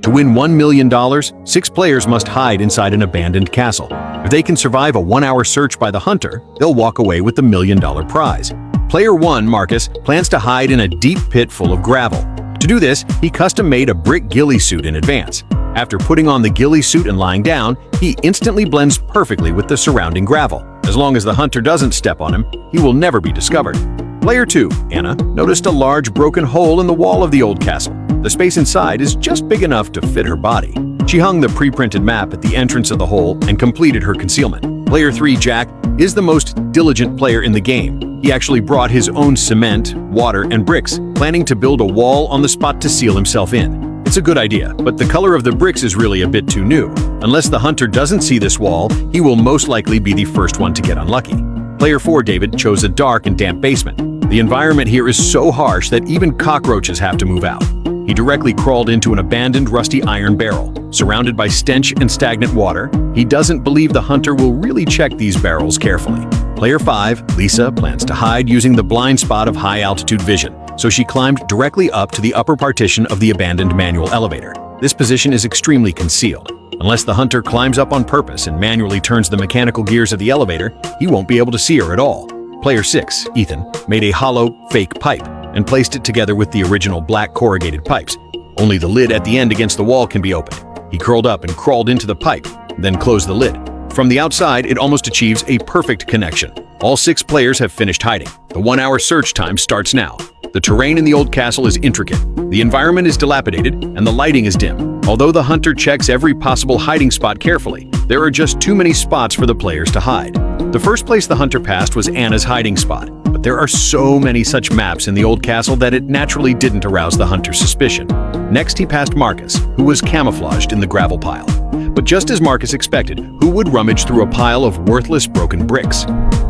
To win $1 million, 6 players must hide inside an abandoned castle. If they can survive a 1-hour search by the hunter, they'll walk away with the $1 million prize. Player 1, Marcus, plans to hide in a deep pit full of gravel. To do this, he custom-made a brick ghillie suit in advance. After putting on the ghillie suit and lying down, he instantly blends perfectly with the surrounding gravel. As long as the hunter doesn't step on him, he will never be discovered. Player 2, Anna, noticed a large broken hole in the wall of the old castle. The space inside is just big enough to fit her body. She hung the pre-printed map at the entrance of the hole and completed her concealment. Player 3, Jack, is the most diligent player in the game. He actually brought his own cement, water, and bricks, planning to build a wall on the spot to seal himself in. It's a good idea, but the color of the bricks is really a bit too new. Unless the hunter doesn't see this wall, he will most likely be the first one to get unlucky. Player 4, David, chose a dark and damp basement. The environment here is so harsh that even cockroaches have to move out. He directly crawled into an abandoned rusty iron barrel. Surrounded by stench and stagnant water, he doesn't believe the hunter will really check these barrels carefully. Player 5, Lisa, plans to hide using the blind spot of high-altitude vision, so she climbed directly up to the upper partition of the abandoned manual elevator. This position is extremely concealed. Unless the hunter climbs up on purpose and manually turns the mechanical gears of the elevator, he won't be able to see her at all. Player 6, Ethan, made a hollow, fake pipe and placed it together with the original black corrugated pipes. Only the lid at the end against the wall can be opened. He curled up and crawled into the pipe, then closed the lid. From the outside, it almost achieves a perfect connection. All 6 players have finished hiding. The 1-hour search time starts now. The terrain in the old castle is intricate. The environment is dilapidated, and the lighting is dim. Although the hunter checks every possible hiding spot carefully, there are just too many spots for the players to hide. The first place the hunter passed was Anna's hiding spot, but there are so many such maps in the old castle that it naturally didn't arouse the hunter's suspicion. Next, he passed Marcus, who was camouflaged in the gravel pile. But just as Marcus expected, who would rummage through a pile of worthless broken bricks?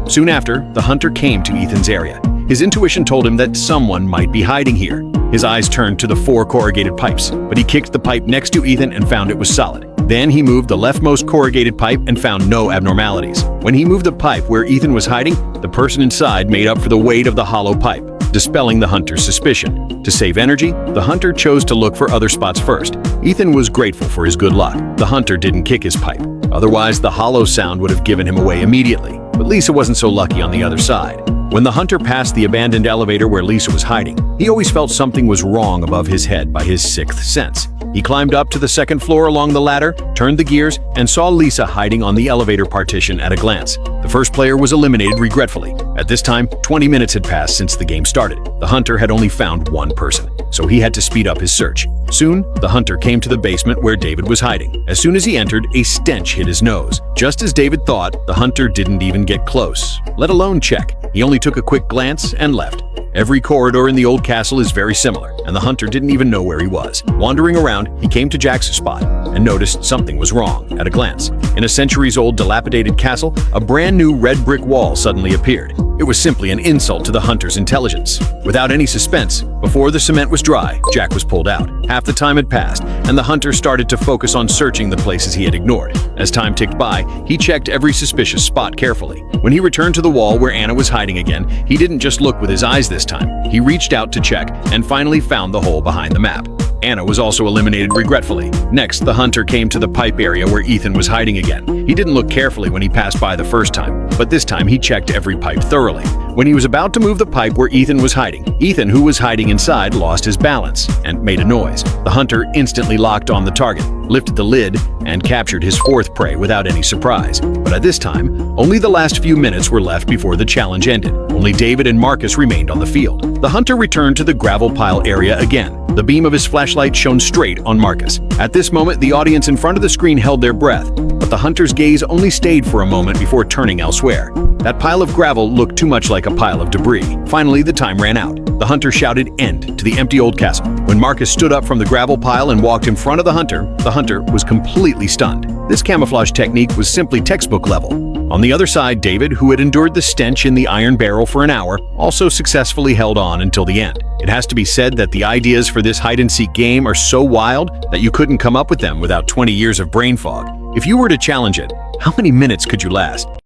Soon after, the hunter came to Ethan's area. His intuition told him that someone might be hiding here. His eyes turned to the 4 corrugated pipes, but he kicked the pipe next to Ethan and found it was solid. Then he moved the leftmost corrugated pipe and found no abnormalities. When he moved the pipe where Ethan was hiding, the person inside made up for the weight of the hollow pipe, dispelling the hunter's suspicion. To save energy, the hunter chose to look for other spots first. Ethan was grateful for his good luck. The hunter didn't kick his pipe. Otherwise, the hollow sound would have given him away immediately. But Lisa wasn't so lucky on the other side. When the hunter passed the abandoned elevator where Lisa was hiding, he always felt something was wrong above his head by his 6th sense. He climbed up to the 2nd floor along the ladder, turned the gears, and saw Lisa hiding on the elevator partition at a glance. The first player was eliminated regretfully. At this time, 20 minutes had passed since the game started. The hunter had only found 1 person, so he had to speed up his search. Soon, the hunter came to the basement where David was hiding. As soon as he entered, a stench hit his nose. Just as David thought, the hunter didn't even get close, let alone check. He only took a quick glance and left. Every corridor in the old castle is very similar, and the hunter didn't even know where he was. Wandering around, he came to Jack's spot and noticed something was wrong at a glance. In a centuries-old dilapidated castle, a brand new red brick wall suddenly appeared. It was simply an insult to the hunter's intelligence. Without any suspense, before the cement was dry, Jack was pulled out. Half the time had passed, and the hunter started to focus on searching the places he had ignored. As time ticked by, he checked every suspicious spot carefully. When he returned to the wall where Anna was hiding again, he didn't just look with his eyes this time. He reached out to check and finally found the hole behind the map. Anna was also eliminated regretfully. Next, the hunter came to the pipe area where Ethan was hiding again. He didn't look carefully when he passed by the first time, but this time he checked every pipe thoroughly. When he was about to move the pipe where Ethan was hiding, Ethan, who was hiding inside, lost his balance and made a noise. The hunter instantly locked on the target, lifted the lid, and captured his 4th prey without any surprise. But at this time, only the last few minutes were left before the challenge ended. Only David and Marcus remained on the field. The hunter returned to the gravel pile area again. The beam of his flashlight shone straight on Marcus. At this moment, the audience in front of the screen held their breath, but the hunter's gaze only stayed for a moment before turning elsewhere. That pile of gravel looked too much like a pile of debris. Finally, the time ran out. The hunter shouted "End" to the empty old castle. When Marcus stood up from the gravel pile and walked in front of the hunter was completely stunned. This camouflage technique was simply textbook level. On the other side, David, who had endured the stench in the iron barrel for an hour, also successfully held on until the end. It has to be said that the ideas for this hide-and-seek game are so wild that you couldn't come up with them without 20 years of brain fog. If you were to challenge it, how many minutes could you last?